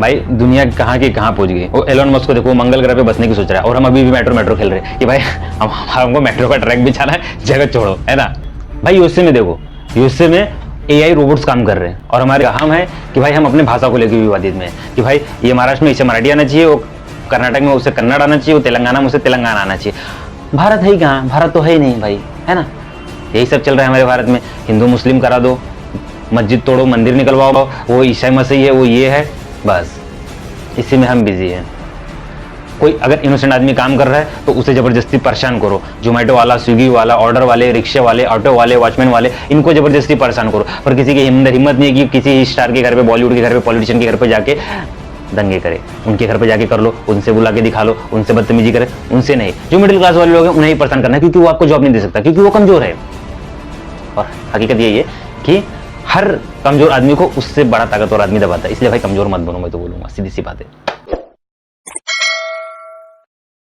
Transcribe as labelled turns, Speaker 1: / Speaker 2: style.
Speaker 1: भाई दुनिया कहाँ की कहाँ पहुंच गई। वो एलोन मस्क को देखो, मंगल ग्रह पे बसने की सोच रहा है, और हम अभी भी मेट्रो खेल रहे हैं कि भाई हमको मेट्रो का ट्रैक भी जाना है, जगह छोड़ो, है ना। भाई यूएसए में देखो, यूएसए में एआई रोबोट्स काम कर रहे हैं, और हमारे हम है कि भाई हम अपने भाषा को लेकर विवादित में है कि भाई ये महाराष्ट्र में इसे मराठी आना चाहिए, वो कर्नाटक में उसे कन्नड़ आना चाहिए, वो तेलंगाना में उसे तेलंगाना आना चाहिए। भारत है ही कहाँ, भारत तो है ही नहीं भाई, है ना। यही सब चल रहा है हमारे भारत में। हिंदू मुस्लिम करा दो, मस्जिद तोड़ो, मंदिर निकलवाओ, वो ईसाई मसीह है, वो ये है, बस इसी में हम बिजी हैं। कोई अगर इनोसेंट आदमी काम कर रहा है तो उसे जबरदस्ती परेशान करो। जोमेटो वाला, स्विगी वाला, ऑर्डर वाले, रिक्शे वाले, ऑटो वाले, वॉचमैन वाले, इनको जबरदस्ती परेशान करो। पर किसी के अंदर हिम्मत नहीं है कि किसी स्टार के घर पे, बॉलीवुड के घर पे, पॉलिटिशियन के घर पे जाके दंगे करे। उनके घर पे जाके कर लो, उनसे बुला के दिखा लो, उनसे बदतमीजी करे, उनसे नहीं। जो मिडिल क्लास वाले लोग हैं उन्हें ही परेशान करना है, क्योंकि वो आपको जॉब नहीं दे सकता, क्योंकि वो कमजोर है। और हकीकत यही है कि हर कमजोर आदमी को उससे बड़ा ताकतवर आदमी दबाता है। इसलिए भाई कमजोर मत बनो, मैं तो बोलूंगा, सीधी सी बात है।